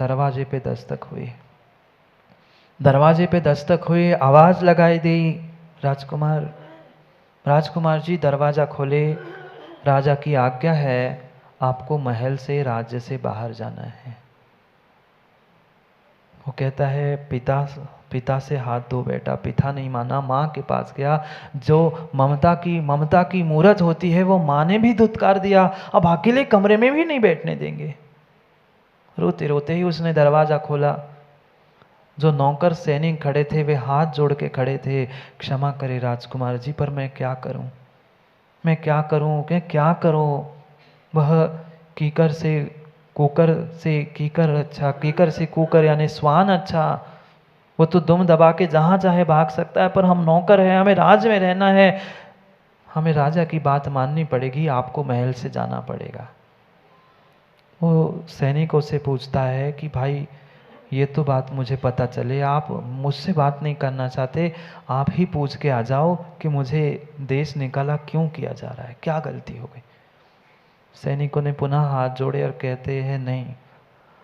दरवाजे पे दस्तक हुई। दरवाजे पे दस्तक हुई, आवाज़ लगाई दी, राजकुमार, राजकुमार जी दरवाज़ा खोले, राजा की आज्ञा है, आपको महल से, राज्य से बाहर जाना है। वो कहता है पिता से हाथ धो बैठा। पिता नहीं माना, माँ के पास गया। जो ममता की मूरत होती है वो माँ ने भी धुतकार दिया, अब अकेले कमरे में भी नहीं बैठने देंगे। रोते रोते ही उसने दरवाज़ा खोला। जो नौकर सैनिक खड़े थे वे हाथ जोड़ के खड़े थे, क्षमा करे राजकुमार जी, पर मैं क्या करूं, मैं क्या करूं, क्या करूं। वह कीकर से कुकर यानी स्वान अच्छा। वो तो दुम दबा के जहाँ चाहे भाग सकता है, पर हम नौकर हैं, हमें राज में रहना है, हमें राजा की बात माननी पड़ेगी, आपको महल से जाना पड़ेगा। वो सैनिकों से पूछता है कि भाई ये तो बात मुझे पता चले, आप मुझसे बात नहीं करना चाहते, आप ही पूछ के आ जाओ कि मुझे देश निकाला क्यों किया जा रहा है, क्या गलती हो गई। सैनिकों ने पुनः हाथ जोड़े और कहते हैं नहीं,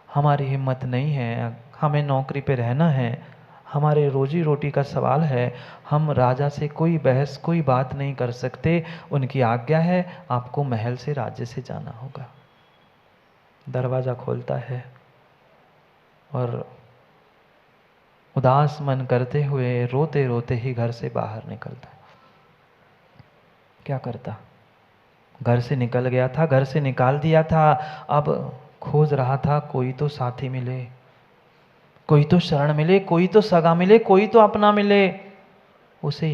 हमारी हिम्मत नहीं है, हमें नौकरी पे रहना है, हमारे रोजी रोटी का सवाल है, हम राजा से कोई बहस कोई बात नहीं कर सकते, उनकी आज्ञा है, आपको महल से राज्य से जाना होगा। दरवाज़ा खोलता है और उदास मन करते हुए रोते रोते ही घर से बाहर निकलता है। क्या करता, घर से निकल गया था, घर से निकाल दिया था, अब खोज रहा था कोई तो साथी मिले, कोई तो शरण मिले, कोई तो सगा मिले, कोई तो अपना मिले। उसे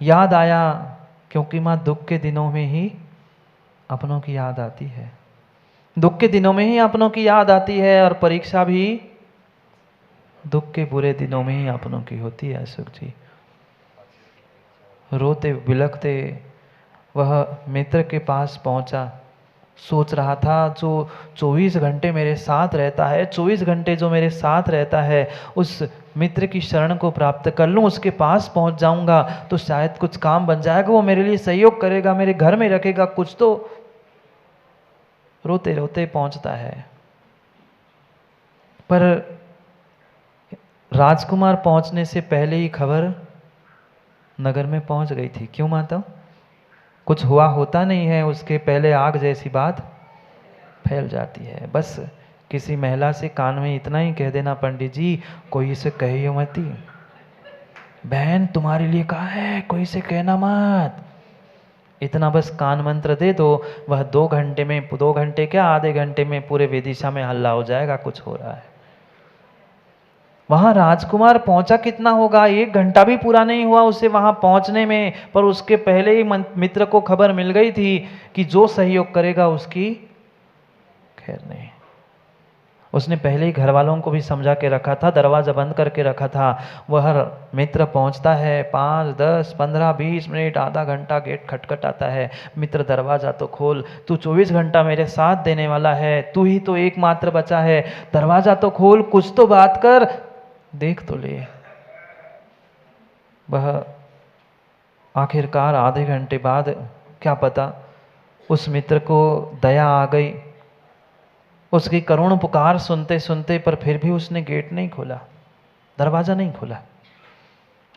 याद आया क्योंकि माँ दुख के दिनों में ही अपनों की याद आती है, दुख के दिनों में ही अपनों की याद आती है, और परीक्षा भी दुख के बुरे दिनों में ही अपनों की होती है। सुख जी रोते बिलखते वह मित्र के पास पहुंचा, सोच रहा था जो 24 घंटे मेरे साथ रहता है, 24 घंटे जो मेरे साथ रहता है, उस मित्र की शरण को प्राप्त कर लूँ, उसके पास पहुंच जाऊंगा तो शायद कुछ काम बन जाएगा, वो मेरे लिए सहयोग करेगा, मेरे घर में रखेगा कुछ तो। रोते रोते पहुंचता है, पर राजकुमार पहुंचने से पहले ही खबर नगर में पहुंच गई थी। क्यों माता? कुछ हुआ होता नहीं है, उसके पहले आग जैसी बात फैल जाती है। बस किसी महिला से कान में इतना ही कह देना, पंडित जी कोई इसे कहियो मती, बहन तुम्हारे लिए कहा है, कोई से कहना मत, इतना बस कान मंत्र दे दो, वह 2 घंटे में, 2 घंटे क्या आधे घंटे में पूरे विदिशा में हल्ला हो जाएगा कुछ हो रहा है। वहां राजकुमार पहुंचा कितना होगा, 1 घंटा भी पूरा नहीं हुआ उसे वहां पहुंचने में, पर उसके पहले ही मित्र को खबर मिल गई थी कि जो सहयोग करेगा उसकी खैर नहीं। उसने पहले ही घर वालों को भी समझा के रखा था, दरवाजा बंद करके रखा था। वह मित्र पहुंचता है, 5, 10, 15, 20 मिनट, आधा घंटा, गेट खटखटाता है। मित्र दरवाजा तो खोल, तू 24 घंटा मेरे साथ देने वाला है, तू ही तो एकमात्र बचा है, दरवाजा तो खोल, कुछ तो बात कर, देख तो ले। वह आखिरकार आधे घंटे बाद, क्या पता उस मित्र को दया आ गई, उसकी करुण पुकार सुनते सुनते, पर फिर भी उसने गेट नहीं खोला, दरवाजा नहीं खोला।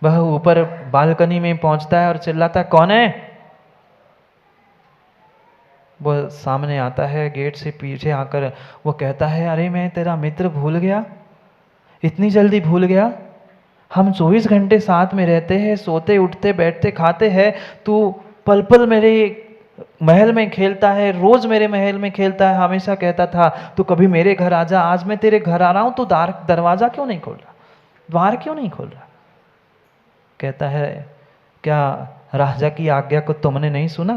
वह ऊपर बालकनी में पहुंचता है और चिल्लाता है, कौन है? वह सामने आता है, गेट से पीछे आकर वो कहता है, अरे मैं तेरा मित्र भूल गया, इतनी जल्दी भूल गया, हम 24 घंटे साथ में रहते हैं, सोते उठते बैठते खाते हैं, तू पल पल मेरे महल में खेलता है, रोज मेरे महल में खेलता है, हमेशा कहता था तू कभी मेरे घर आ जा, आज मैं तेरे घर आ रहा हूं, तू दरवाजा क्यों नहीं खोल रहा, द्वार क्यों नहीं खोल रहा? कहता है, क्या राजा की आज्ञा को तुमने नहीं सुना?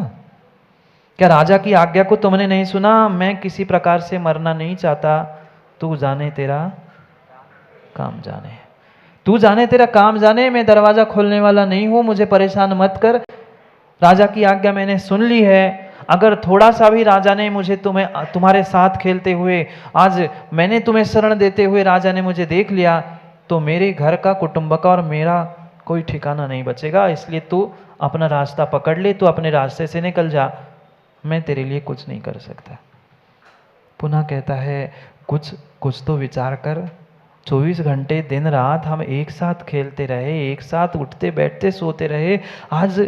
क्या राजा की आज्ञा को तुमने नहीं सुना? मैं किसी प्रकार से मरना नहीं चाहता, तू जाने तेरा काम जाने, तू जाने तेरा काम जाने, मैं दरवाजा खोलने वाला नहीं हूं, मुझे परेशान मत कर, राजा की आज्ञा मैंने सुन ली है। अगर थोड़ा सा भी राजा ने मुझे तुम्हारे साथ खेलते हुए, आज मैंने तुम्हें शरण देते हुए राजा ने मुझे देख लिया, तो मेरे घर का, कुटुंब का और मेरा कोई ठिकाना नहीं बचेगा, इसलिए तू अपना रास्ता पकड़ ले, तू अपने रास्ते से निकल जा, मैं तेरे लिए कुछ नहीं कर सकता। पुनः कहता है कुछ कुछ तो विचार कर, 24 घंटे दिन रात हम एक साथ खेलते रहे, एक साथ उठते बैठते सोते रहे, आज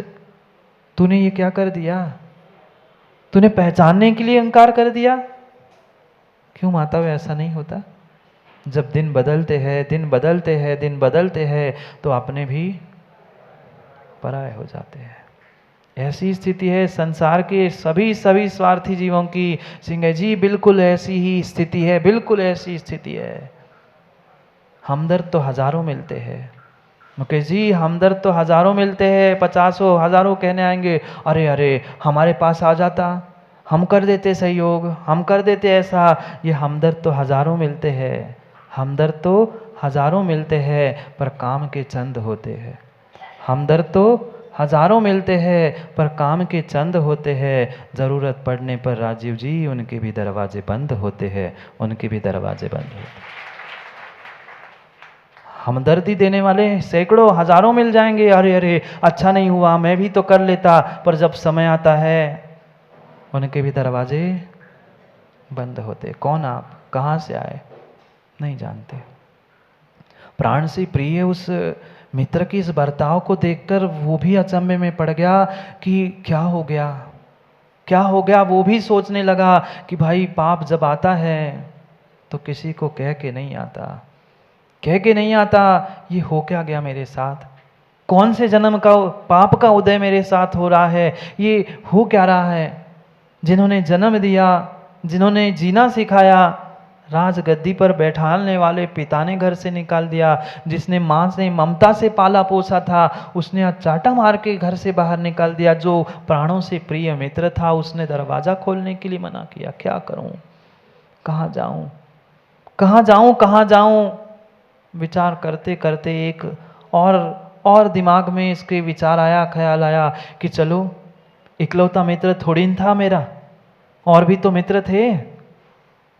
तूने ये क्या कर दिया? तूने पहचानने के लिए इनकार कर दिया। क्यों माता वे ऐसा नहीं होता? जब दिन बदलते हैं, दिन बदलते हैं, दिन बदलते हैं, तो अपने भी पराये हो जाते हैं। ऐसी स्थिति है संसार के सभी स्वार्थी जीवों की। सिंह जी बिल्कुल ऐसी ही स्थिति है, बिल्कुल ऐसी स्थिति है। हमदर्द तो हजारों मिलते हैं मुकेश जी, हमदर्द तो हजारों मिलते हैं, 50 हजारों कहने आएंगे, अरे अरे हमारे पास आ जाता, हम कर देते सहयोग, हम कर देते ऐसा। ये हमदर्द तो हजारों मिलते हैं, हमदर्द तो हजारों मिलते हैं, पर काम के चंद होते हैं। हमदर्द तो हजारों मिलते हैं, पर काम के चंद होते हैं। ज़रूरत पड़ने पर राजीव जी उनके भी दरवाजे बंद होते हैं, उनके भी दरवाजे बंद होते हैं। हमदर्दी देने वाले सैकड़ों हजारों मिल जाएंगे, अरे अरे अच्छा नहीं हुआ, मैं भी तो कर लेता, पर जब समय आता है उनके भी दरवाजे बंद होते। कौन आप, कहाँ से आए, नहीं जानते। प्राण से प्रिय उस मित्र की इस बर्ताव को देखकर वो भी अचंभे में पड़ गया कि क्या हो गया, क्या हो गया। वो भी सोचने लगा कि भाई पाप जब आता है तो किसी को कह के नहीं आता, कह के नहीं आता। ये हो क्या गया मेरे साथ, कौन से जन्म का पाप का उदय मेरे साथ हो रहा है, ये हो क्या रहा है। जिन्होंने जन्म दिया, जिन्होंने जीना सिखाया, राजगद्दी पर बैठाने वाले पिता ने घर से निकाल दिया। जिसने माँ से ममता से पाला पोसा था, उसने आज चाटा मार के घर से बाहर निकाल दिया। जो प्राणों से प्रिय मित्र था, उसने दरवाजा खोलने के लिए मना किया। क्या करूं, कहाँ जाऊं, कहाँ जाऊं, कहाँ जाऊं। विचार करते करते एक और दिमाग में इसके विचार आया, ख्याल आया कि चलो इकलौता मित्र थोड़ी न था मेरा, और भी तो मित्र थे,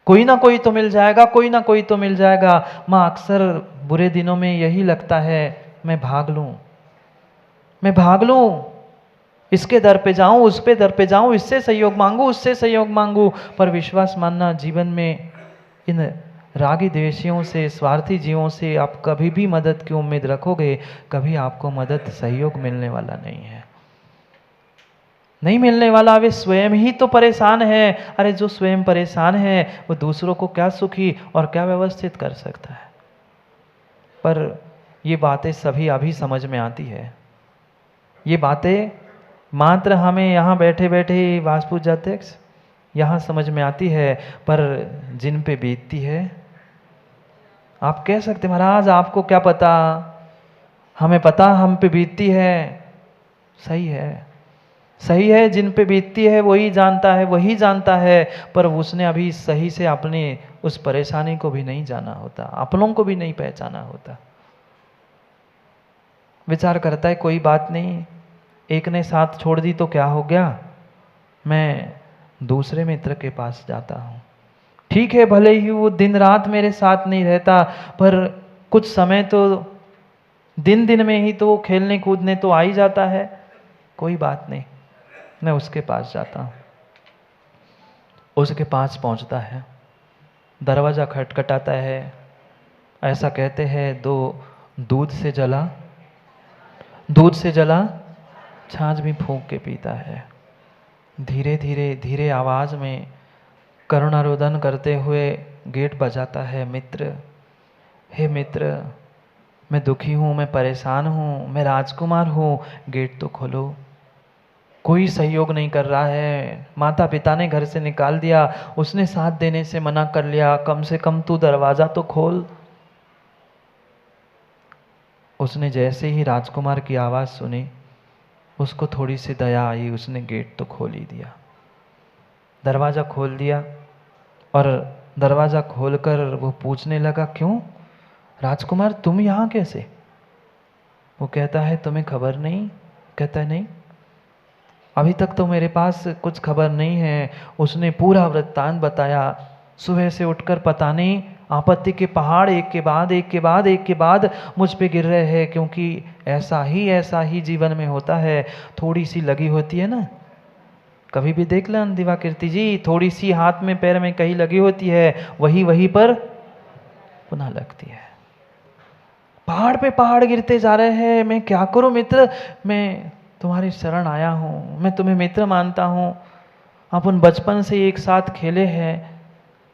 कोई ना कोई तो मिल जाएगा, कोई ना कोई तो मिल जाएगा। माँ अक्सर बुरे दिनों में यही लगता है, मैं भाग लूं, मैं भाग लूं, इसके दर पे जाऊं, उस पे दर पे जाऊं, इससे सहयोग मांगू, उससे सहयोग मांगू। पर विश्वास मानना, जीवन में इन रागी द्वेषियों से, स्वार्थी जीवों से आप कभी भी मदद की उम्मीद रखोगे, कभी आपको मदद सहयोग मिलने वाला नहीं है, नहीं मिलने वाला। वे स्वयं ही तो परेशान है। अरे जो स्वयं परेशान है वो दूसरों को क्या सुखी और क्या व्यवस्थित कर सकता है। पर ये बातें सभी अभी समझ में आती है, ये बातें मात्र हमें यहाँ बैठे बैठे वासपूज्याध्यक्ष यहाँ समझ में आती है, पर जिन पे बीतती है, आप कह सकते महाराज आपको क्या पता, हमें पता हम पे बीतती है। सही है, सही है, जिन पे बीतती है वही जानता है, वही जानता है। पर उसने अभी सही से अपने उस परेशानी को भी नहीं जाना होता, अपनों को भी नहीं पहचाना होता। विचार करता है कोई बात नहीं, एक ने साथ छोड़ दी तो क्या हो गया, मैं दूसरे मित्र के पास जाता हूँ। ठीक है, भले ही वो दिन रात मेरे साथ नहीं रहता, पर कुछ समय तो दिन दिन में ही तो खेलने कूदने तो आ ही जाता है। कोई बात नहीं, मैं उसके पास जाता हूँ। उसके पास पहुँचता है, दरवाज़ा खटखटाता है। ऐसा कहते हैं दो दूध से जला छाछ भी फूंक के पीता है। धीरे धीरे धीरे आवाज़ में करुणारोदन करते हुए गेट बजाता है। मित्र, हे मित्र, मैं दुखी हूँ, मैं परेशान हूँ, मैं राजकुमार हूँ, गेट तो खोलो। कोई सहयोग नहीं कर रहा है। माता पिता ने घर से निकाल दिया, उसने साथ देने से मना कर लिया, कम से कम तू दरवाज़ा तो खोल। उसने जैसे ही राजकुमार की आवाज़ सुनी, उसको थोड़ी सी दया आई, उसने गेट तो खोल ही दिया, दरवाज़ा खोल दिया। और दरवाज़ा खोलकर वो पूछने लगा, क्यों राजकुमार तुम यहाँ कैसे? वो कहता है तुम्हें खबर नहीं? कहता है नहीं, अभी तक तो मेरे पास कुछ खबर नहीं है। उसने पूरा वृत्तांत बताया। सुबह से उठकर पता नहीं आपत्ति के पहाड़ एक के बाद एक के बाद एक के बाद मुझ पे गिर रहे हैं, क्योंकि ऐसा ही जीवन में होता है। थोड़ी सी लगी होती है ना, कभी भी देख लें दिवाकृति जी, थोड़ी सी हाथ में पैर में कहीं लगी होती है, वही वहीं पर पुनः लगती है। पहाड़ पे पहाड़ गिरते जा रहे हैं, मैं क्या करूं मित्र, मैं तुम्हारी शरण आया हूं, मैं तुम्हें मित्र मानता हूं, अपन बचपन से एक साथ खेले हैं,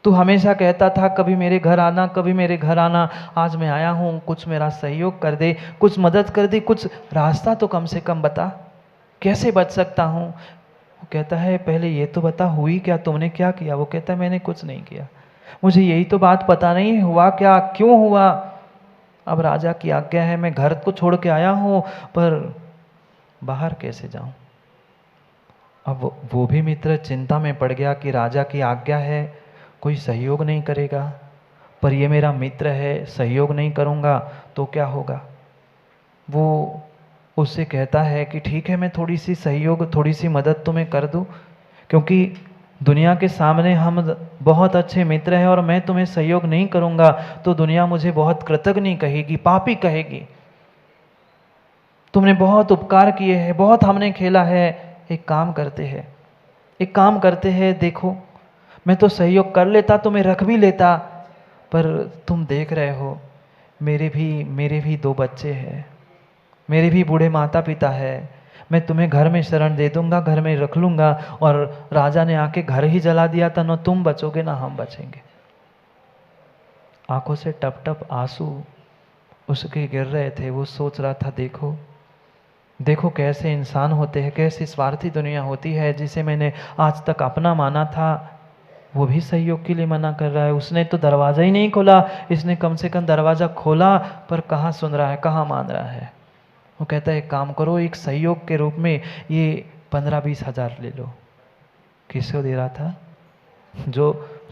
तू हमेशा कहता था कभी मेरे घर आना, कभी मेरे घर आना, आज मैं आया हूं, कुछ मेरा सहयोग कर दे, कुछ मदद कर दे, कुछ रास्ता तो कम से कम बता, कैसे बच सकता हूं। वो कहता है पहले ये तो बता हुई क्या, तुमने क्या किया। वो कहता है मैंने कुछ नहीं किया, मुझे यही तो बात पता नहीं हुआ क्या, क्यों हुआ। अब राजा की आज्ञा है, मैं घर को छोड़ के आया हूं, पर बाहर कैसे जाऊं। अब वो भी मित्र चिंता में पड़ गया कि राजा की आज्ञा है, कोई सहयोग नहीं करेगा, पर ये मेरा मित्र है, सहयोग नहीं करूंगा तो क्या होगा। वो उससे कहता है कि ठीक है, मैं थोड़ी सी सहयोग, थोड़ी सी मदद तुम्हें कर दूं, क्योंकि दुनिया के सामने हम बहुत अच्छे मित्र हैं और मैं तुम्हें सहयोग नहीं करूंगा तो दुनिया मुझे बहुत कृतज्ञ कहेगी, पापी कहेगी। तुमने बहुत उपकार किए हैं, बहुत हमने खेला है, एक काम करते हैं, देखो मैं तो सहयोग कर लेता, तुम्हें रख भी लेता, पर तुम देख रहे हो मेरे भी 2 बच्चे हैं, मेरे भी बूढ़े माता पिता है, मैं तुम्हें घर में शरण दे दूंगा, घर में रख लूंगा, और राजा ने आके घर ही जला दिया था, न तुम बचोगे ना हम बचेंगे। आंखों से टप टप आंसू उसके गिर रहे थे। वो सोच रहा था देखो कैसे इंसान होते हैं, कैसी स्वार्थी दुनिया होती है। जिसे मैंने आज तक अपना माना था वो भी सहयोग के लिए मना कर रहा है। उसने तो दरवाज़ा ही नहीं खोला, इसने कम से कम दरवाज़ा खोला, पर कहाँ सुन रहा है, कहाँ मान रहा है। वो कहता है एक काम करो, एक सहयोग के रूप में ये 15-20 हज़ार ले लो। किसको दे रहा था? जो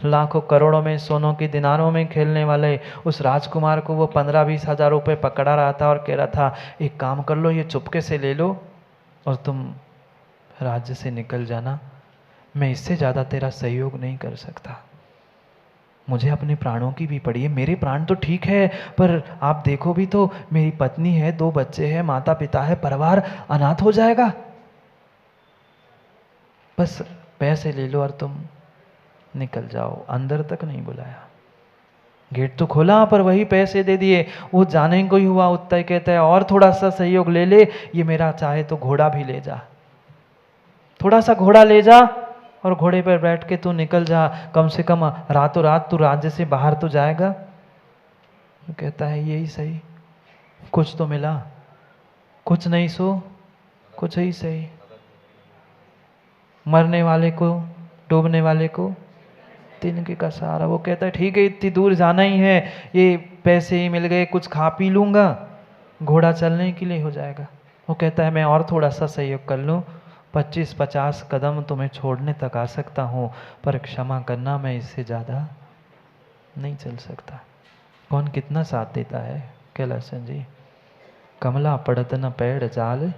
लाखों करोड़ों में, सोनों की दिनारों में खेलने वाले उस राजकुमार को वो 15-20 हज़ार रुपये पकड़ा रहा था और कह रहा था एक काम कर लो, ये चुपके से ले लो और तुम राज्य से निकल जाना, मैं इससे ज़्यादा तेरा सहयोग नहीं कर सकता। मुझे अपने प्राणों की भी पड़ी है, मेरे प्राण तो ठीक है, पर आप देखो भी तो मेरी पत्नी है, 2 बच्चे हैं, माता पिता है, परिवार अनाथ हो जाएगा। बस पैसे ले लो और तुम निकल जाओ। अंदर तक नहीं बुलाया, गेट तो खोला पर वही पैसे दे दिए। वो जाने को ही हुआ, उतना ही कहता है और थोड़ा सा सहयोग ले ले, ये मेरा चाहे तो घोड़ा भी ले जा, थोड़ा सा घोड़ा ले जा और घोड़े पर बैठ के तू निकल जा, कम से कम रातों रात तू राज्य से बाहर तो जाएगा। वो कहता है यही सही, कुछ तो मिला, कुछ नहीं सो कुछ ही सही, मरने वाले को डूबने वाले को तिनके का सहारा। वो कहता है ठीक है, इतनी दूर जाना ही है, ये पैसे ही मिल गए, कुछ खा पी लूँगा, घोड़ा चलने के लिए हो जाएगा। वो कहता है मैं और थोड़ा सा सहयोग कर लूँ, 25-50 कदम तुम्हें छोड़ने तक आ सकता हूँ, पर क्षमा करना मैं इससे ज़्यादा नहीं चल सकता। कौन कितना साथ देता है? कैलाशन जी। कमला पड़त न पेड़ जाल,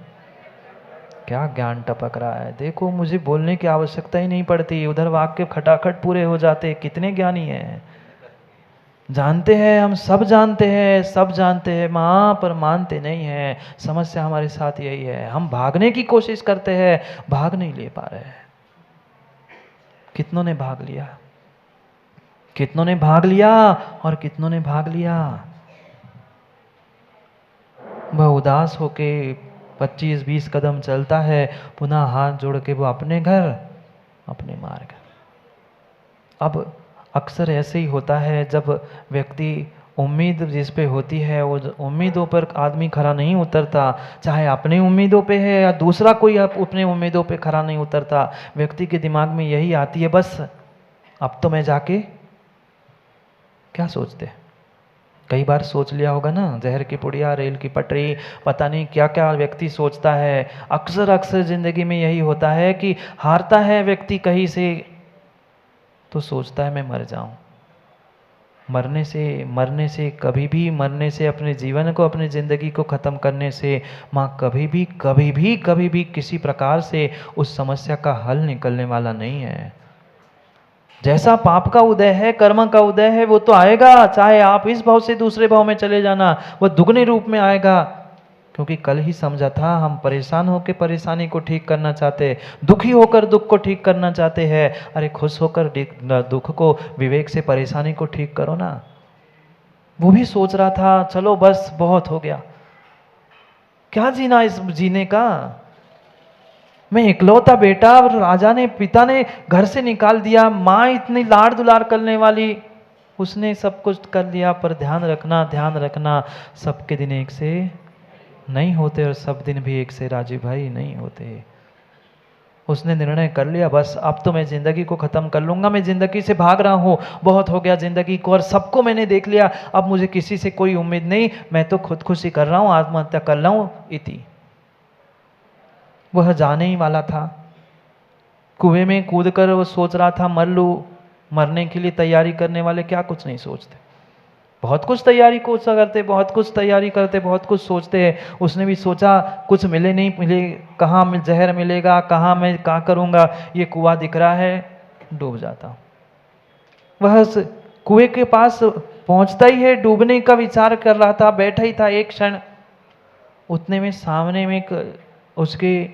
क्या ज्ञान टपक रहा है। देखो मुझे बोलने की आवश्यकता ही नहीं पड़ती, उधर वाक्य खटाखट पूरे हो जाते। कितने ज्ञानी हैं, जानते हैं, हम सब जानते हैं माँ, पर मानते नहीं हैं। समस्या हमारे साथ यही है, हम भागने की कोशिश करते हैं, भाग नहीं ले पा रहे हैं। कितनों ने भाग लिया, कितनों ने भाग लिया और कितनों ने भाग लिया। वह उदास होके 25-20 कदम चलता है, पुनः हाथ जोड़ के वो अपने घर, अपने मार्ग। अब अक्सर ऐसे ही होता है, जब व्यक्ति उम्मीद जिस पे होती है वो उम्मीदों पर आदमी खरा नहीं उतरता, चाहे अपनी उम्मीदों पे है या दूसरा कोई अपने उम्मीदों पे खरा नहीं उतरता। व्यक्ति के दिमाग में यही आती है, बस अब तो मैं जाके क्या सोचते, कई बार सोच लिया होगा ना, जहर की पुड़िया, रेल की पटरी, पता नहीं क्या क्या व्यक्ति सोचता है। अक्सर जिंदगी में यही होता है कि हारता है व्यक्ति कहीं से तो सोचता है मैं मर जाऊं। मरने से मरने से अपने जीवन को, अपनी जिंदगी को खत्म करने से माँ कभी भी किसी प्रकार से उस समस्या का हल निकलने वाला नहीं है। जैसा पाप का उदय है, कर्म का उदय है, वो तो आएगा, चाहे आप इस भाव से दूसरे भाव में चले जाना, वो दुगने रूप में आएगा। क्योंकि कल ही समझा था हम परेशान होकर परेशानी को ठीक करना चाहते, दुखी होकर दुख को ठीक करना चाहते हैं। अरे खुश होकर दुख को, विवेक से परेशानी को ठीक करो ना। वो भी सोच रहा था चलो बस बहुत हो गया, क्या जीना इस जीने का, मैं इकलौता बेटा, राजा ने, पिता ने घर से निकाल दिया, माँ इतनी लाड़ दुलार करने वाली, उसने सब कुछ कर लिया। पर ध्यान रखना, सबके दिन एक से नहीं होते और सब दिन भी एक से राजीव भाई नहीं होते। उसने निर्णय कर लिया बस अब तो मैं जिंदगी को खत्म कर लूंगा, मैं जिंदगी से भाग रहा हूँ, बहुत हो गया जिंदगी को और सबको मैंने देख लिया, अब मुझे किसी से कोई उम्मीद नहीं, मैं तो खुदकुशी कर रहा हूँ, आत्महत्या कर रहा हूँ इति। वह जाने ही वाला था, कुएं में कूदकर वो सोच रहा था मर लूँ। मरने के लिए तैयारी करने वाले क्या कुछ नहीं सोचते, बहुत कुछ तैयारी को करते, बहुत कुछ तैयारी करते, बहुत कुछ सोचते हैं। उसने भी सोचा कुछ मिले नहीं मिले, कहाँ जहर मिलेगा, कहाँ मैं क्या करूँगा, ये कुआं दिख रहा है, डूब जाता हूँ। वह कुएं के पास पहुँचता ही है, डूबने का विचार कर रहा था, बैठा ही था एक क्षण, उतने में सामने में एक उसके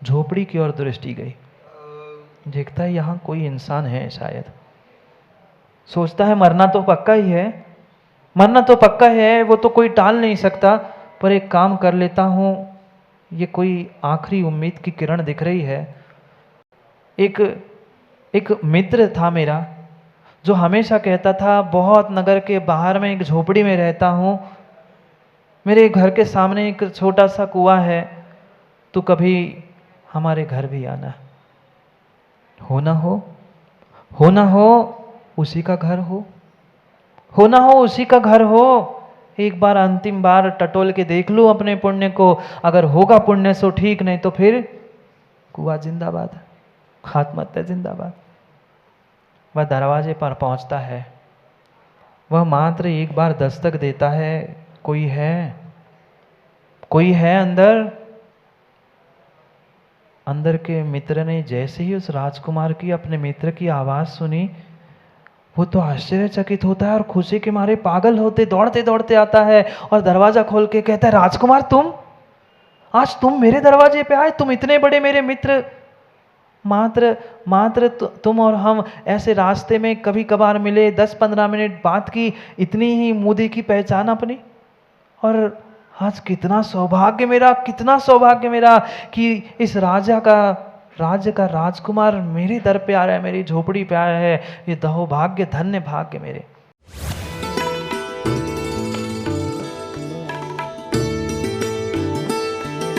झोपड़ी की ओर दृष्टि गई। देखता है यहाँ कोई इंसान है शायद, सोचता है मरना तो पक्का ही है, मरना तो पक्का है, वो तो कोई टाल नहीं सकता, पर एक काम कर लेता हूँ, ये कोई आखिरी उम्मीद की किरण दिख रही है। एक मित्र था मेरा जो हमेशा कहता था बहुत नगर के बाहर में एक झोपड़ी में रहता हूँ, मेरे घर के सामने एक छोटा सा कुआं है, तो कभी हमारे घर भी आना, हो ना हो उसी का घर हो ना हो उसी का घर हो, एक बार अंतिम बार टटोल के देख लूं अपने पुण्य को, अगर होगा पुण्य सो ठीक, नहीं तो फिर कुआं जिंदाबाद, आत्महत्या जिंदाबाद। वह दरवाजे पर पहुंचता है, वह मात्र एक बार दस्तक देता है, कोई है अंदर। अंदर के मित्र ने जैसे ही उस राजकुमार की, अपने मित्र की आवाज सुनी, वो तो आश्चर्यचकित होता है और खुशी के मारे पागल होते दौड़ते दौड़ते आता है और दरवाजा खोल के कहता है राजकुमार तुम, आज तुम मेरे दरवाजे पे आए, तुम इतने बड़े मेरे मित्र, मात्र तुम और हम ऐसे रास्ते में कभी कभार मिले, 10-15 मिनट बात की, इतनी ही मुदी की पहचान अपनी, और आज कितना सौभाग्य मेरा कि इस राज्य का राजकुमार मेरे दर पे आ रहा है, मेरी झोपड़ी पे आया है, ये दहो भाग्य, धन्य भाग्य मेरे।